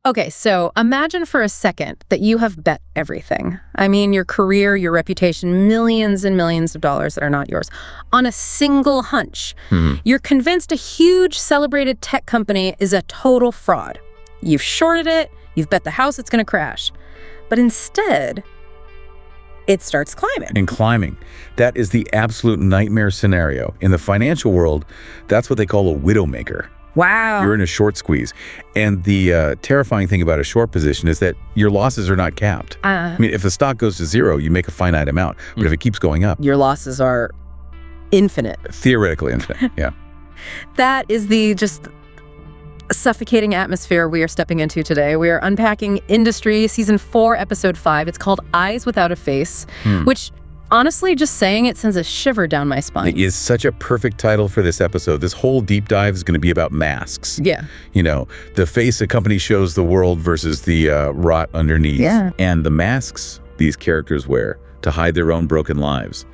Okay, so imagine for a second that you have bet everything. I mean, your career, your reputation, millions and millions of dollars that are not yours, on a single hunch. You're convinced a huge celebrated tech company is a total fraud. You've shorted it, you've bet the house it's going to crash. But instead, it starts climbing. And climbing. That is the absolute nightmare scenario. In the financial world, that's what they call a widowmaker. Wow. You're in a short squeeze. And the terrifying thing about a short position is that your losses are not capped. I mean, if the stock goes to zero, you make a finite amount. But if it keeps going up, your losses are infinite. Theoretically infinite, yeah. That is the just suffocating atmosphere we are stepping into today. We are unpacking Industry, Season 4, Episode 5. It's called Eyes Without a Face, which... honestly, just saying it sends a shiver down my spine. It is such a perfect title for this episode. This whole deep dive is going to be about masks. Yeah. You know, the face a company shows the world versus the rot underneath. Yeah. And the masks these characters wear to hide their own broken lives.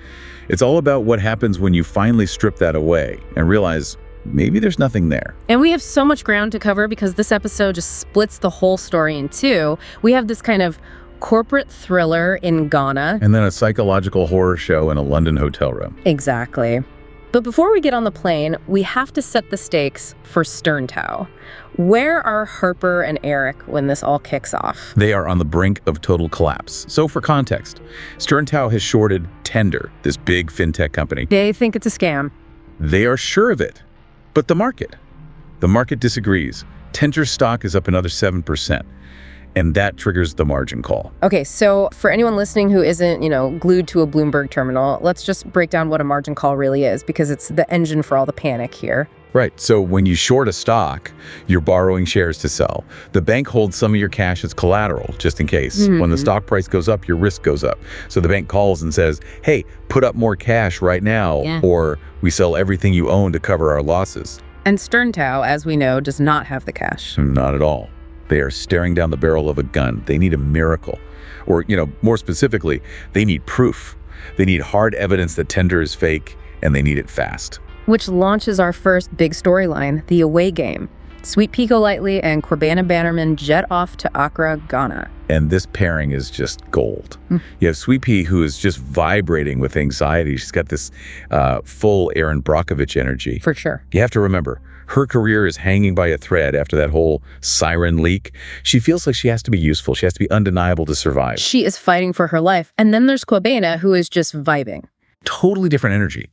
It's all about what happens when you finally strip that away and realize maybe there's nothing there. And we have so much ground to cover because this episode just splits the whole story in two. We have this kind of corporate thriller in Ghana. And then a psychological horror show in a London hotel room. Exactly. But before we get on the plane, we have to set the stakes for SternTao. Where are Harper and Eric when this all kicks off? They are on the brink of total collapse. So for context, SternTao has shorted Tender, this big fintech company. They think it's a scam. They are sure of it. But the market disagrees. Tender's stock is up another 7%. And that triggers the margin call. Okay, so for anyone listening who isn't, glued to a Bloomberg terminal, let's just break down what a margin call really is, because it's the engine for all the panic here. Right, so when you short a stock, you're borrowing shares to sell. The bank holds some of your cash as collateral, just in case. When the stock price goes up, your risk goes up. So the bank calls and says, hey, put up more cash right now, or we sell everything you own to cover our losses. And SternTao, as we know, does not have the cash. Not at all. They are staring down the barrel of a gun. They need a miracle. Or, more specifically, they need proof. They need hard evidence that Tender is fake, and they need it fast. Which launches our first big storyline, the away game. Sweetpea Golightly and Kwabena Bannerman jet off to Accra, Ghana. And this pairing is just gold. You have Sweetpea, who is just vibrating with anxiety. She's got this full Aaron Brockovich energy. For sure. You have to remember, her career is hanging by a thread after that whole siren leak. She feels like she has to be useful. She has to be undeniable to survive. She is fighting for her life. And then there's Kwabena, who is just vibing. Totally different energy.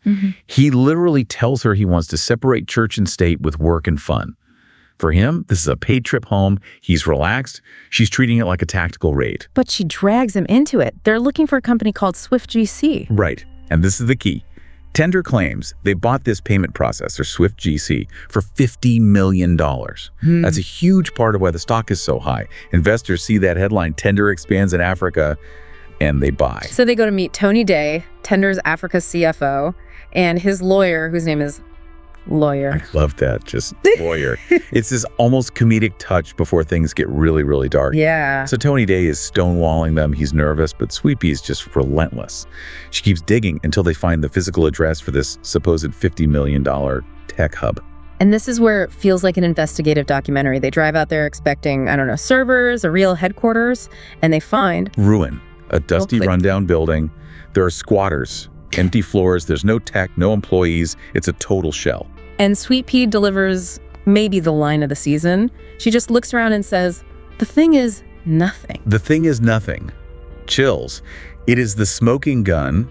He literally tells her he wants to separate church and state with work and fun. For him, this is a paid trip home. He's relaxed. She's treating it like a tactical raid. But she drags him into it. They're looking for a company called SwiftGC. Right. And this is the key. Tender claims they bought this payment processor, SwiftGC, for $50 million. That's a huge part of why the stock is so high. Investors see that headline, Tender expands in Africa, and they buy. So they go to meet Tony Day, Tender's Africa CFO, and his lawyer, whose name is Lawyer. I love that, just lawyer. It's this almost comedic touch before things get really, really dark. Yeah. So Tony Day is stonewalling them. He's nervous, but Sweetpea is just relentless. She keeps digging until they find the physical address for this supposed $50 million tech hub. And this is where it feels like an investigative documentary. They drive out there expecting, servers, a real headquarters, and they find... ruin. A dusty, rundown building. There are squatters. Empty floors, there's no tech, no employees. It's a total shell. And Sweetpea delivers maybe the line of the season. She just looks around and says, the thing is nothing. The thing is nothing. Chills. It is the smoking gun,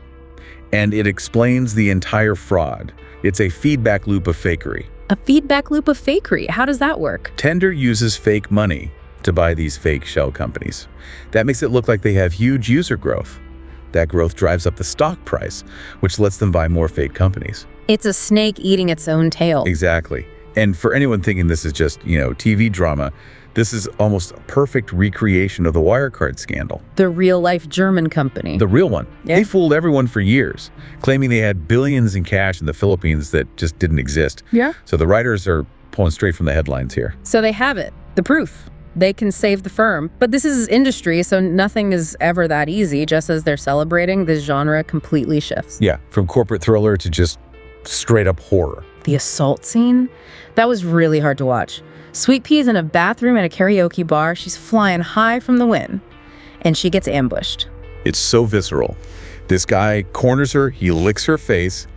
and it explains the entire fraud. It's a feedback loop of fakery. A feedback loop of fakery? How does that work? Tender uses fake money to buy these fake shell companies. That makes it look like they have huge user growth. That growth drives up the stock price, which lets them buy more fake companies. It's a snake eating its own tail. Exactly. And for anyone thinking this is just, TV drama, this is almost a perfect recreation of the Wirecard scandal. The real-life German company. The real one. Yeah. They fooled everyone for years, claiming they had billions in cash in the Philippines that just didn't exist. Yeah. So the writers are pulling straight from the headlines here. So they have it. The proof. They can save the firm. But this is Industry, so nothing is ever that easy. Just as they're celebrating, this genre completely shifts. Yeah, from corporate thriller to just straight up horror. The assault scene? That was really hard to watch. Sweetpea's in a bathroom at a karaoke bar. She's flying high from the wind, and she gets ambushed. It's so visceral. This guy corners her, he licks her face,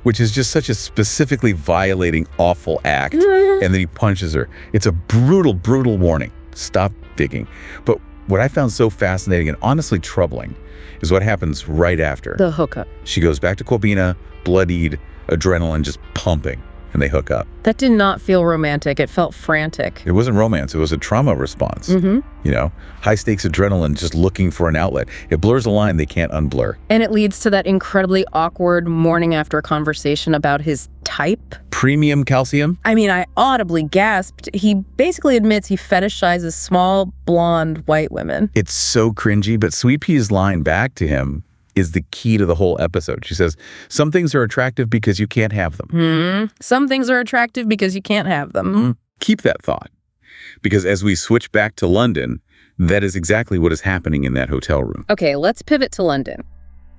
which is just such a specifically violating, awful act, and then he punches her. It's a brutal, brutal warning. Stop digging. But what I found so fascinating and honestly troubling is what happens right after. The hookup. She goes back to Kwabena, bloodied, adrenaline just pumping, and they hook up. That did not feel romantic. It felt frantic. It wasn't romance. It was a trauma response. You know, high-stakes adrenaline just looking for an outlet. It blurs a line they can't unblur. And it leads to that incredibly awkward morning after conversation about his type. Premium calcium? I mean, I audibly gasped. He basically admits he fetishizes small, blonde, white women. It's so cringy, but Sweetpea's line back to him is the key to the whole episode. She says, some things are attractive because you can't have them. Some things are attractive because you can't have them. Keep that thought. Because as we switch back to London, that is exactly what is happening in that hotel room. Okay, let's pivot to London.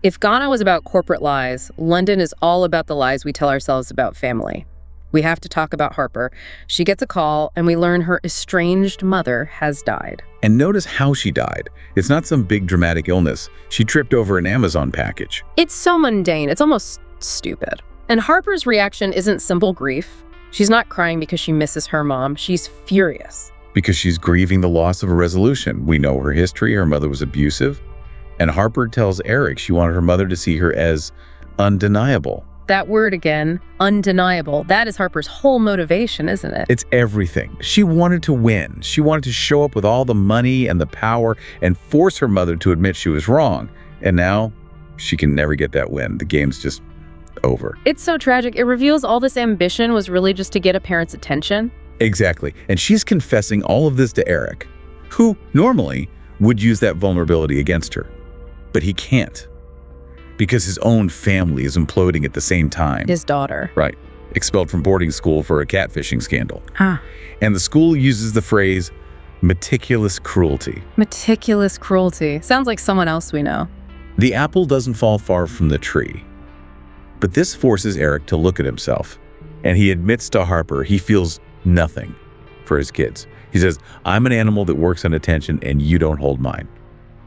If Ghana was about corporate lies, London is all about the lies we tell ourselves about family. We have to talk about Harper. She gets a call, and we learn her estranged mother has died. And notice how she died. It's not some big dramatic illness. She tripped over an Amazon package. It's so mundane, it's almost stupid. And Harper's reaction isn't simple grief. She's not crying because she misses her mom. She's furious. Because she's grieving the loss of a resolution. We know her history. Her mother was abusive. And Harper tells Eric she wanted her mother to see her as undeniable. That word again, undeniable. That is Harper's whole motivation, isn't it? It's everything. She wanted to win. She wanted to show up with all the money and the power and force her mother to admit she was wrong. And now she can never get that win. The game's just over. It's so tragic. It reveals all this ambition was really just to get a parent's attention. Exactly. And she's confessing all of this to Eric, who normally would use that vulnerability against her. But he can't. Because his own family is imploding at the same time. His daughter. Right. Expelled from boarding school for a catfishing scandal. And the school uses the phrase meticulous cruelty. Meticulous cruelty. Sounds like someone else we know. The apple doesn't fall far from the tree. But this forces Eric to look at himself. And he admits to Harper he feels nothing for his kids. He says, I'm an animal that works on attention and you don't hold mine.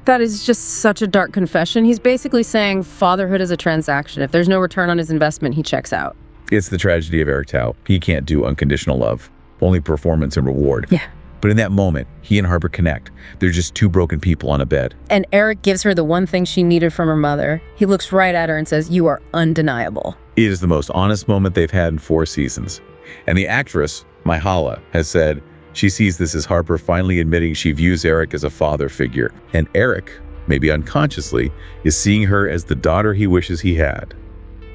That is just such a dark confession. He's basically saying fatherhood is a transaction. If there's no return on his investment, he checks out. It's the tragedy of Eric Tao. He can't do unconditional love, only performance and reward. Yeah. But in that moment, he and Harper connect. They're just two broken people on a bed. And Eric gives her the one thing she needed from her mother. He looks right at her and says, you are undeniable. It is the most honest moment they've had in 4 seasons. And the actress, Myha'la, has said, she sees this as Harper finally admitting she views Eric as a father figure. And Eric, maybe unconsciously, is seeing her as the daughter he wishes he had.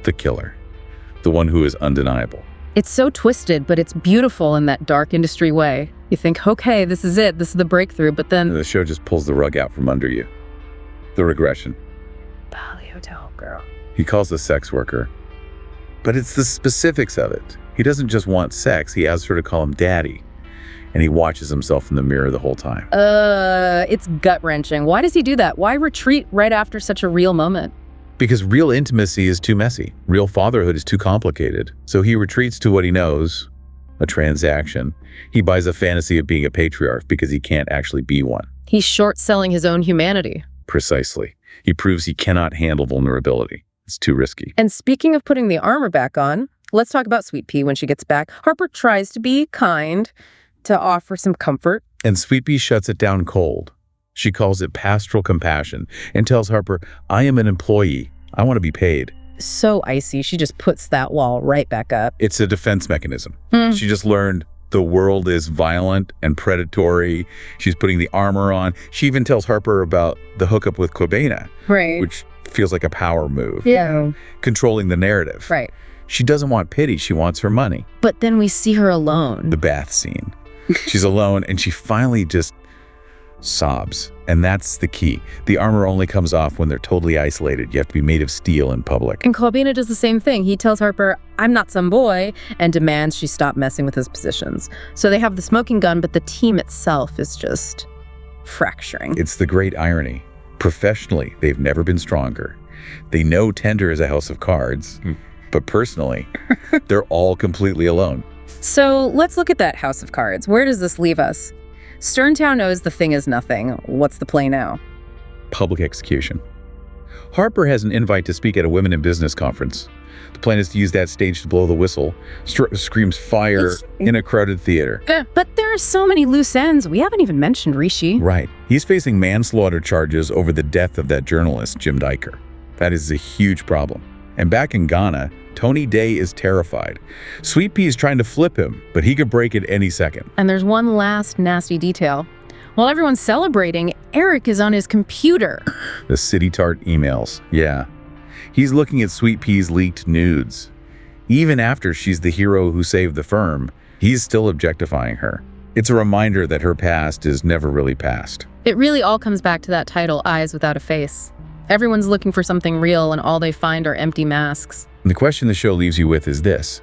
The killer. The one who is undeniable. It's so twisted, but it's beautiful in that dark industry way. You think, okay, this is it. This is the breakthrough. But then the show just pulls the rug out from under you. The regression. Bali Hotel girl. He calls the sex worker. But it's the specifics of it. He doesn't just want sex. He asks her to call him daddy. And he watches himself in the mirror the whole time. It's gut-wrenching. Why does he do that? Why retreat right after such a real moment? Because real intimacy is too messy. Real fatherhood is too complicated. So he retreats to what he knows, a transaction. He buys a fantasy of being a patriarch because he can't actually be one. He's short-selling his own humanity. Precisely. He proves he cannot handle vulnerability. It's too risky. And speaking of putting the armor back on, let's talk about Sweetpea when she gets back. Harper tries to be kind, to offer some comfort. And Sweetpea shuts it down cold. She calls it pastoral compassion and tells Harper, I am an employee. I want to be paid. So icy. She just puts that wall right back up. It's a defense mechanism. She just learned the world is violent and predatory. She's putting the armor on. She even tells Harper about the hookup with Kwabena, right? Which feels like a power move. Yeah. Controlling the narrative. Right. She doesn't want pity. She wants her money. But then we see her alone. The bath scene. She's alone and she finally just sobs. And that's the key. The armor only comes off when they're totally isolated. You have to be made of steel in public. And Kwabena does the same thing. He tells Harper, I'm not some boy, and demands she stop messing with his positions. So they have the smoking gun, but the team itself is just fracturing. It's the great irony. Professionally, they've never been stronger. They know Tender is a house of cards, but personally, they're all completely alone. So let's look at that house of cards. Where does this leave us? SternTao knows the thing is nothing. What's the play now? Public execution. Harper has an invite to speak at a Women in Business conference. The plan is to use that stage to blow the whistle, screams fire in a crowded theater. But there are so many loose ends. We haven't even mentioned Rishi. Right. He's facing manslaughter charges over the death of that journalist, Jim Diker. That is a huge problem. And back in Ghana, Tony Day is terrified. Sweetpea is trying to flip him, but he could break it any second. And there's one last nasty detail. While everyone's celebrating, Eric is on his computer. The City Tart emails. Yeah. He's looking at Sweetpea's leaked nudes. Even after she's the hero who saved the firm, he's still objectifying her. It's a reminder that her past is never really past. It really all comes back to that title, Eyes Without a Face. Everyone's looking for something real, and all they find are empty masks. And the question the show leaves you with is this.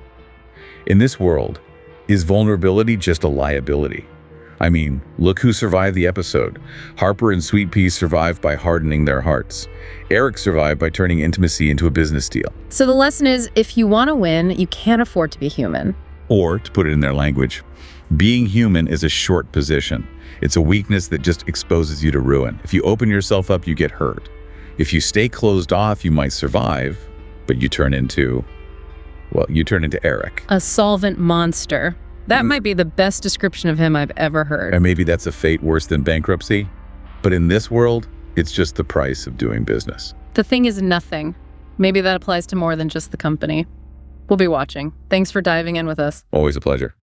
In this world, is vulnerability just a liability? I mean, look who survived the episode. Harper and Sweetpea survived by hardening their hearts. Eric survived by turning intimacy into a business deal. So the lesson is, if you want to win, you can't afford to be human. Or, to put it in their language, being human is a short position. It's a weakness that just exposes you to ruin. If you open yourself up, you get hurt. If you stay closed off, you might survive, but you turn into Eric. A solvent monster. That might be the best description of him I've ever heard. And maybe that's a fate worse than bankruptcy. But in this world, it's just the price of doing business. The thing is nothing. Maybe that applies to more than just the company. We'll be watching. Thanks for diving in with us. Always a pleasure.